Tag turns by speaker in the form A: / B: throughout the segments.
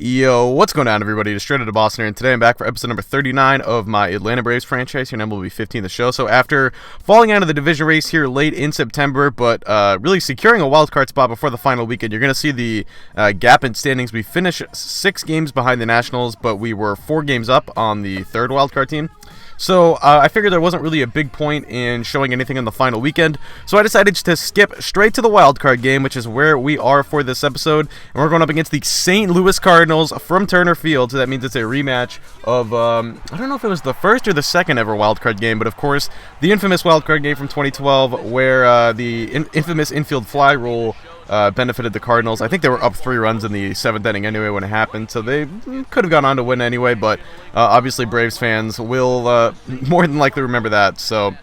A: Yo, what's going on, everybody? Just straight out of Boston here, and today I'm back for episode number 39 of my Atlanta Braves franchise here in MLB 15, the show. So after falling out of the division race here late in September, but really securing a wildcard spot before the final weekend, you're going to see the gap in standings. We finished 6 games behind the Nationals, but we were 4 games up on the third wildcard team. So I figured there wasn't really a big point in showing anything on the final weekend, so I decided to skip straight to the wildcard game, which is where we are for this episode, and we're going up against the St. Louis Cardinals from Turner Field. So that means it's a rematch of, I don't know if it was the first or the second ever wildcard game, but of course, the infamous wildcard game from 2012, where the infamous infield fly rule benefited the Cardinals. I think they were up 3 runs in the 7th inning anyway when it happened, so they could have gone on to win anyway, but obviously Braves fans will more than likely remember that. So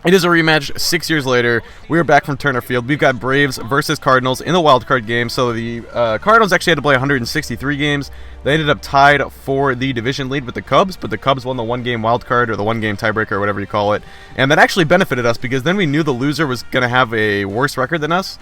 A: it is a rematch 6 years later. We are back from Turner Field. We've got Braves versus Cardinals in the wildcard game. So the Cardinals actually had to play 163 games. They ended up tied for the division lead with the Cubs, but the Cubs won the one-game wildcard, or the one-game tiebreaker, or whatever you call it. And that actually benefited us, because then we knew the loser was going to have a worse record than us.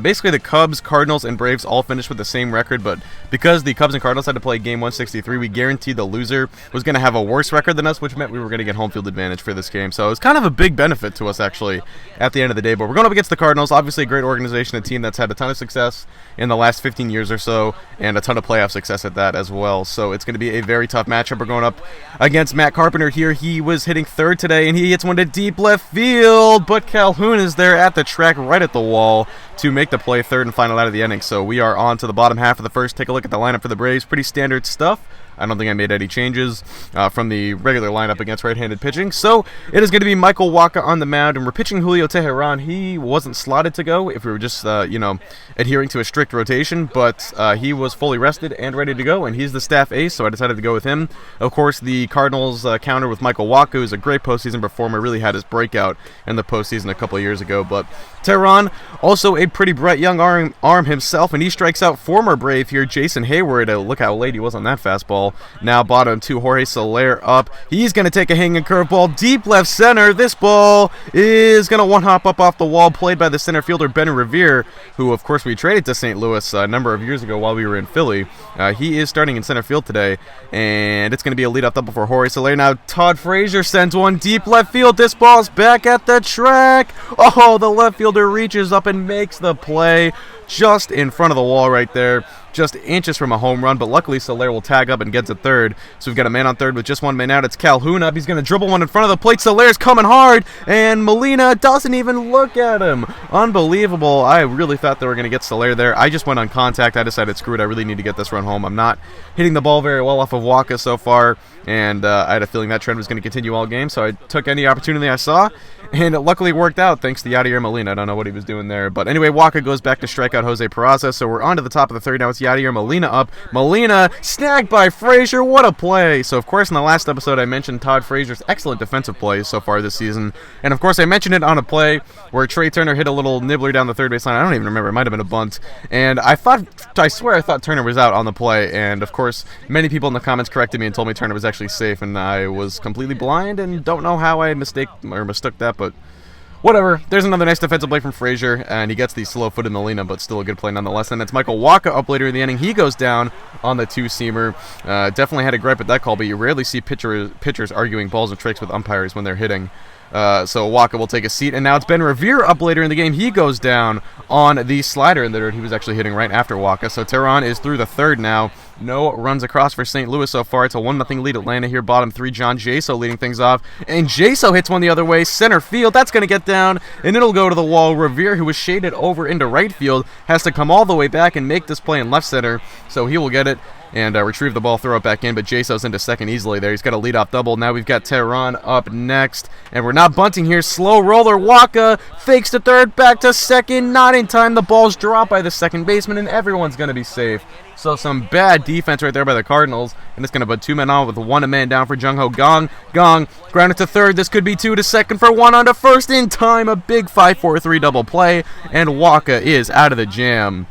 A: Basically, the Cubs, Cardinals, and Braves all finished with the same record, but because the Cubs and Cardinals had to play game 163, we guaranteed the loser was going to have a worse record than us, which meant we were going to get home field advantage for this game. So it was kind of a big benefit to us, actually, at the end of the day. But we're going up against the Cardinals, obviously a great organization, a team that's had a ton of success in the last 15 years or so, and a ton of playoff success at that as well. So it's going to be a very tough matchup. We're going up against Matt Carpenter here. He was hitting third today, and he hits one to deep left field, but Calhoun is there at the track right at the wall to make the play, third and final out of the inning. So we are on to the bottom half of the first. Take a look at the lineup for the Braves. Pretty standard stuff. I don't think I made any changes from the regular lineup against right-handed pitching. So it is going to be Michael Wacha on the mound, and we're pitching Julio Teheran. He wasn't slotted to go if we were just, adhering to a strict rotation, but he was fully rested and ready to go, and he's the staff ace, so I decided to go with him. Of course, the Cardinals counter with Michael Wacha, who's a great postseason performer, really had his breakout in the postseason a couple of years ago. But Teheran, also a pretty bright young arm himself, and he strikes out former Brave here, Jason Hayward. Look how late he was on that fastball. Now bottom 2, Jorge Soler up. He's going to take a hanging curveball deep left center. This ball is going to one-hop up off the wall, played by the center fielder Ben Revere, who of course we traded to St. Louis a number of years ago while we were in Philly. He is starting in center field today, and it's going to be a leadoff double for Jorge Soler. Now Todd Frazier sends one deep left field. This ball's back at the track. Oh, the left fielder reaches up and makes the play just in front of the wall right there. Just inches from a home run, but luckily Soler will tag up and get to third. So we've got a man on third with just 1 man out. It's Calhoun up. He's going to dribble one in front of the plate. Soler's coming hard, and Molina doesn't even look at him. Unbelievable. I really thought they were going to get Soler there. I just went on contact. I decided, screw it, I really need to get this run home. I'm not hitting the ball very well off of Wacha so far, and I had a feeling that trend was going to continue all game, so I took any opportunity I saw, and it luckily worked out thanks to Yadier Molina. I don't know what he was doing there, but anyway, Wacha goes back to strike out Jose Peraza, so we're on to the top of the third. Now it's Yadier Molina up. Molina snagged by Frazier. What a play. So of course in the last episode I mentioned Todd Frazier's excellent defensive plays so far this season, and of course I mentioned it on a play where Trey Turner hit a little nibbler down the third base line. I don't even remember. It might have been a bunt, and I swear I thought Turner was out on the play, and of course many people in the comments corrected me and told me Turner was actually safe, and I was completely blind and don't know how I mistook that, but whatever. There's another nice defensive play from Frazier, and he gets the slow-footed Molina, but still a good play nonetheless. And it's Michael Wacha up later in the inning. He goes down on the 2-seamer. Definitely had a gripe at that call, but you rarely see pitchers arguing balls and tricks with umpires when they're hitting. So Wacha will take a seat, and now it's Ben Revere up later in the game. He goes down on the slider in the dirt. He was actually hitting right after Wacha. So Teheran is through the third now. No runs across for St. Louis so far. It's a 1-0 lead Atlanta here. Bottom 3, John Jaso leading things off. And Jaso hits one the other way. Center field. That's going to get down, and it'll go to the wall. Revere, who was shaded over into right field, has to come all the way back and make this play in left center. So he will get it and retrieve the ball, throw it back in, but Jaso's into second easily there. He's got a leadoff double. Now we've got Teheran up next, and we're not bunting here. Slow roller. Wacha fakes to third, back to second. Not in time. The ball's dropped by the second baseman, and everyone's going to be safe. So some bad defense right there by the Cardinals, and it's going to put 2 men on with 1 man down for Jung-Ho Gong. Gong grounded to third. This could be 2 to second for 1 on to first in time. A big 5-4-3 double play, and Wacha is out of the jam.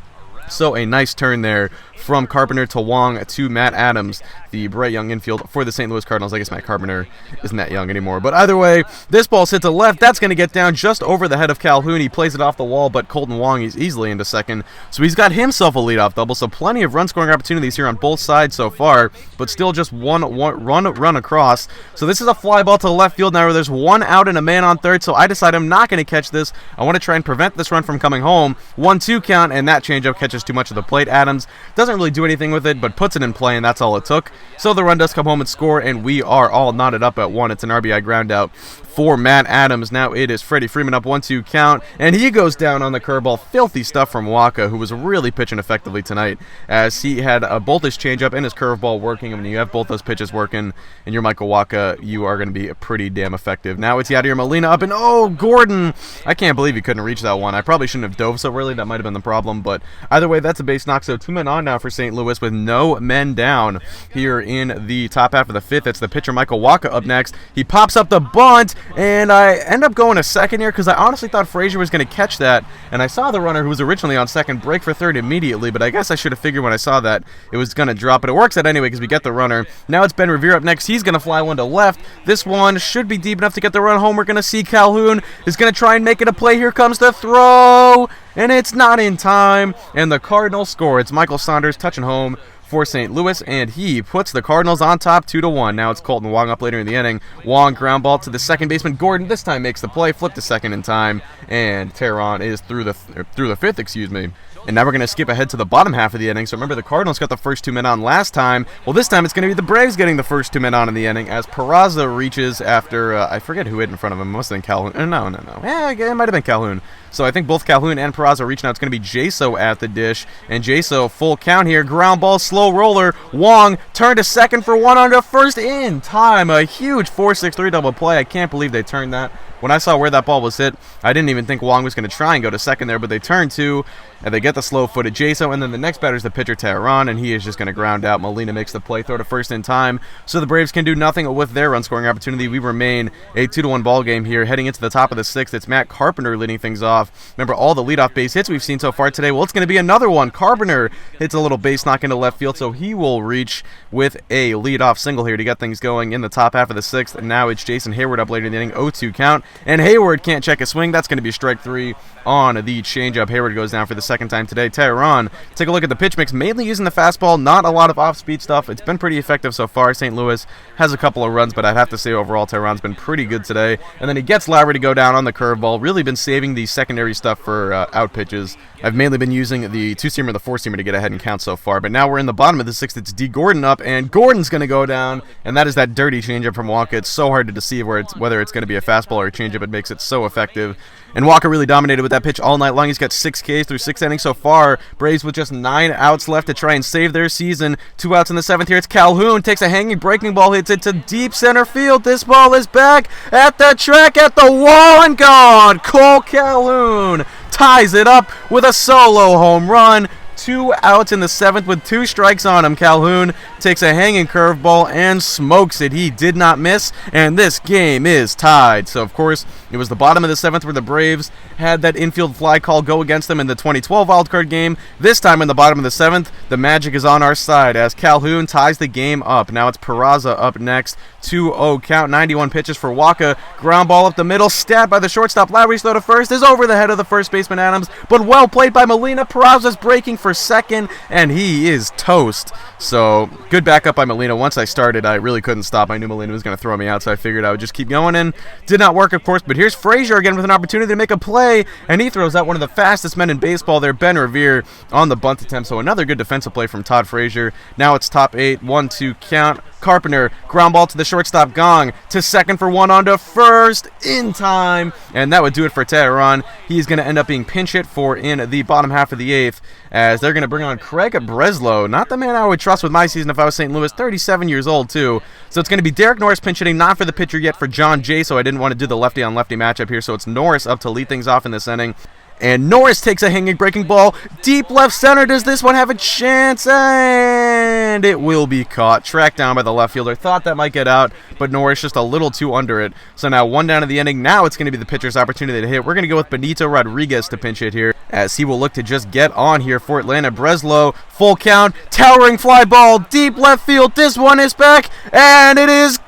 A: So a nice turn there from Carpenter to Wong to Matt Adams, the bright young infield for the St. Louis Cardinals. I guess Matt Carpenter isn't that young anymore. But either way, this ball's hit to left. That's going to get down just over the head of Calhoun. He plays it off the wall, but Colton Wong is easily into second. So he's got himself a leadoff double. So plenty of run-scoring opportunities here on both sides so far, but still just one run across. So this is a fly ball to the left field now where there's one out and a man on third. So I decide I'm not going to catch this. I want to try and prevent this run from coming home. 1-2 count, and that changeup catches too much of the plate. Adams doesn't really do anything with it, but puts it in play, and that's all it took. So the run does come home and score, and we are all knotted up at 1. It's an RBI ground out for Matt Adams. Now it is Freddie Freeman up 1-2 count, and he goes down on the curveball. Filthy stuff from Waka, who was really pitching effectively tonight, as he had both his changeup and his curveball working. And when you have both those pitches working and you're Michael Waka, you are going to be pretty damn effective. Now it's Yadier Molina up, and oh, Gordon! I can't believe he couldn't reach that one. I probably shouldn't have dove so early. That might have been the problem, but either way, that's a base knock. So 2 men on now for St. Louis with no men down here in the top half of the 5th. It's the pitcher Michael Waka up next. He pops up the bunt, and I end up going to second here because I honestly thought Frazier was going to catch that, and I saw the runner who was originally on second break for third immediately, but I guess I should have figured when I saw that it was going to drop, but it works out anyway because we get the runner. Now it's Ben Revere up next. He's going to fly one to left. This one should be deep enough to get the run home. We're going to see Calhoun is going to try and make it a play. Here comes the throw, and it's not in time, and the Cardinals score. It's Michael Saunders touching home for St. Louis, and he puts the Cardinals on top 2-1. Now it's Colton Wong up later in the inning. Wong ground ball to the second baseman. Gordon this time makes the play, flip to second in time, and Teheran is through the 5th, excuse me. And now we're going to skip ahead to the bottom half of the inning. So remember, the Cardinals got the first 2 men on last time. Well, this time it's going to be the Braves getting the first 2 men on in the inning as Peraza reaches after, I forget who hit in front of him. It must have been Calhoun. No. Yeah, it might have been Calhoun. So I think both Calhoun and Peraza reach now. It's going to be Jaso at the dish. And Jaso, full count here. Ground ball, slow roller. Wong turned to second for one on to first in time. A huge 4-6-3 double play. I can't believe they turned that. When I saw where that ball was hit, I didn't even think Wong was going to try and go to second there, but they turn two, and they get the slow-footed Jaso, and then the next batter is the pitcher Teheran, and he is just going to ground out. Molina makes the play, throw to first in time, so the Braves can do nothing with their run-scoring opportunity. We remain a 2-1 ball game here. Heading into the top of the 6th, it's Matt Carpenter leading things off. Remember all the leadoff base hits we've seen so far today? Well, it's going to be another one. Carpenter hits a little base knock into left field, so he will reach with a leadoff single here to get things going in the top half of the 6th, and now it's Jason Hayward up later in the inning, 0-2 count, and Hayward can't check a swing. That's going to be strike 3 on the changeup. Hayward goes down for the second time today. Teheran, take a look at the pitch mix, mainly using the fastball, not a lot of off-speed stuff. It's been pretty effective so far. St. Louis has a couple of runs, but I'd have to say overall Teheran's been pretty good today. And then he gets Lowry to go down on the curveball. Really been saving the secondary stuff for out pitches. I've mainly been using the 2-seamer, the 4-seamer to get ahead and count so far. But now we're in the bottom of the 6th. It's D. Gordon up, and Gordon's going to go down, and that is that dirty changeup from Waka. It's so hard to deceive whether it's going to be a fastball or a changeup. It makes it so effective. And Waka really dominated with that pitch all night long. He's got 6 Ks through 6 innings so far. Braves with just 9 outs left to try and save their season. 2 outs in the 7th here. It's Calhoun. Takes a hanging breaking ball. Hits it to deep center field. This ball is back at the track, at the wall, and gone. Cole Calhoun ties it up with a solo home run. 2 outs in the 7th with 2 strikes on him. Calhoun takes a hanging curveball and smokes it. He did not miss, and this game is tied. So, of course, it was the bottom of the 7th where the Braves had that infield fly call go against them in the 2012 wildcard game. This time in the bottom of the 7th, the magic is on our side as Calhoun ties the game up. Now it's Peraza up next. 2-0 count, 91 pitches for Waka. Ground ball up the middle, stabbed by the shortstop. Lowry's throw to first is over the head of the first baseman Adams, but well played by Molina. Peraza's breaking for second, and he is toast. So, good backup by Molina. Once I started, I really couldn't stop. I knew Molina was going to throw me out, so I figured I would just keep going in. Did not work, of course, but here's Frazier again with an opportunity to make a play, and he throws out one of the fastest men in baseball there, Ben Revere, on the bunt attempt. So another good defensive play from Todd Frazier. Now it's top 8, 1-2 count. Carpenter, ground ball to the shortstop, Gong to second for one on to first in time, and that would do it for Teheran. He's going to end up being pinch hit for in the bottom half of the 8th, as they're going to bring on Craig Breslow, not the man I would trust with my season if I was St. Louis, 37 years old too. So it's going to be Derek Norris pinch hitting, not for the pitcher yet, for John Jay, so I didn't want to do the lefty on lefty matchup here, so it's Norris up to lead things off in this inning. And Norris takes a hanging breaking ball deep left center. Does this one have a chance? And and it will be caught. Tracked down by the left fielder. Thought that might get out, but no, it's just a little too under it. So now 1 down in the inning. Now it's going to be the pitcher's opportunity to hit. We're going to go with Benito Rodriguez to pinch hit here, as he will look to just get on here for Atlanta. Breslow, full count, towering fly ball, deep left field. This one is back, and it is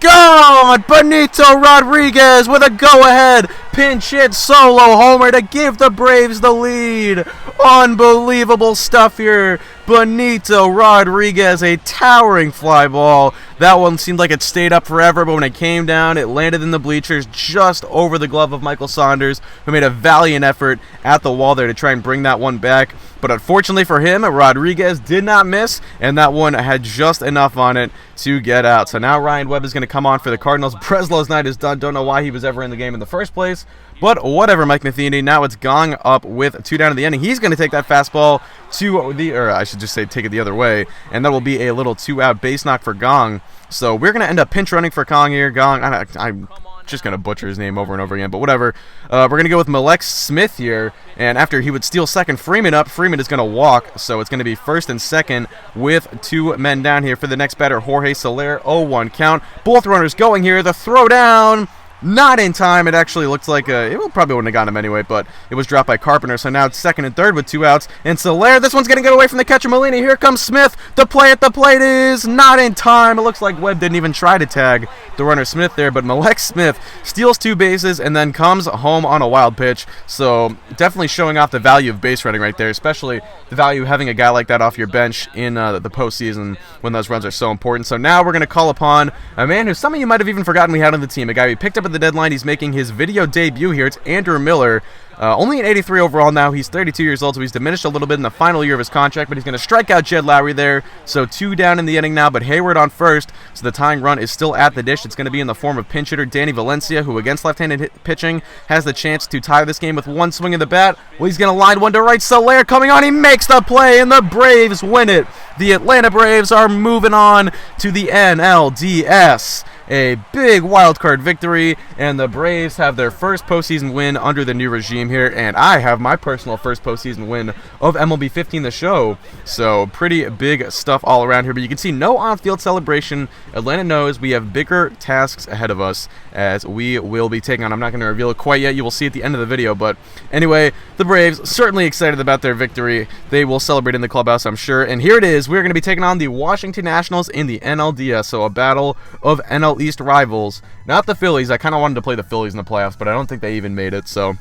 A: gone! Benito Rodriguez with a go-ahead pinch hit solo homer to give the Braves the lead. Unbelievable stuff here. Benito Rodriguez, a towering fly ball. That one seemed like it stayed up forever, but when it came down, it landed in the bleachers just over the glove of Michael Saunders, who made a valiant effort at the wall there to try and bring that one back. But unfortunately for him, Rodriguez did not miss, and that one had just enough on it to get out. So now Ryan Webb is going to come on for the Cardinals. Breslow's night is done. Don't know why he was ever in the game in the first place, but whatever, Mike Matheny. Now it's Gong up with 2 down in the inning. He's going to take that fastball to the, or I should just say take it the other way, and that will be a little 2-out base knock for Gong. So we're going to end up pinch running for Gong here. Gong, I'm just going to butcher his name over and over again, but whatever. We're going to go with Malek Smith here, and after he would steal second Freeman up, Freeman is going to walk, so it's going to be first and second with 2 men down here for the next batter, Jorge Soler. 0-1 count. Both runners going here. The throw down. Not in time. It actually looked like it probably wouldn't have gotten him anyway, but it was dropped by Carpenter. So now it's second and third with 2 outs. And Soler, this one's going to get away from the catcher, Molina. Here comes Smith. The play at the plate is not in time. It looks like Webb didn't even try to tag the runner Smith there, but Malek Smith steals 2 bases and then comes home on a wild pitch. So definitely showing off the value of base running right there, especially the value of having a guy like that off your bench in the postseason when those runs are so important. So now we're going to call upon a man who some of you might have even forgotten we had on the team, a guy we picked up at the deadline. He's making his video debut here. It's Andrew Miller. Only an 83 overall now. He's 32 years old, so he's diminished a little bit in the final year of his contract, but he's going to strike out Jed Lowry there. So 2 down in the inning now, but Hayward on first, so the tying run is still at the dish. It's going to be in the form of pinch hitter Danny Valencia, who against left-handed pitching has the chance to tie this game with 1 swing of the bat. Well, he's going to line one to right. Soler coming on. He makes the play, and the Braves win it. The Atlanta Braves are moving on to the NLDS. A big wild card victory, and the Braves have their first postseason win under the new regime here, and I have my personal first postseason win of MLB 15 the show. So pretty big stuff all around here, but you can see no on-field celebration. Atlanta knows we have bigger tasks ahead of us as we will be taking on. I'm not going to reveal it quite yet. You will see at the end of the video, but anyway, the Braves certainly excited about their victory. They will celebrate in the clubhouse, I'm sure, and here it is. We're going to be taking on the Washington Nationals in the NLDS, so a battle of NL East rivals. Not the Phillies. I kind of wanted to play the Phillies in the playoffs, but I don't think they even made it, so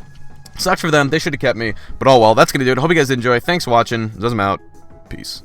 A: sucks for them. They should have kept me, but oh well. That's going to do it. Hope you guys enjoy. Thanks for watching. I'm out. Peace.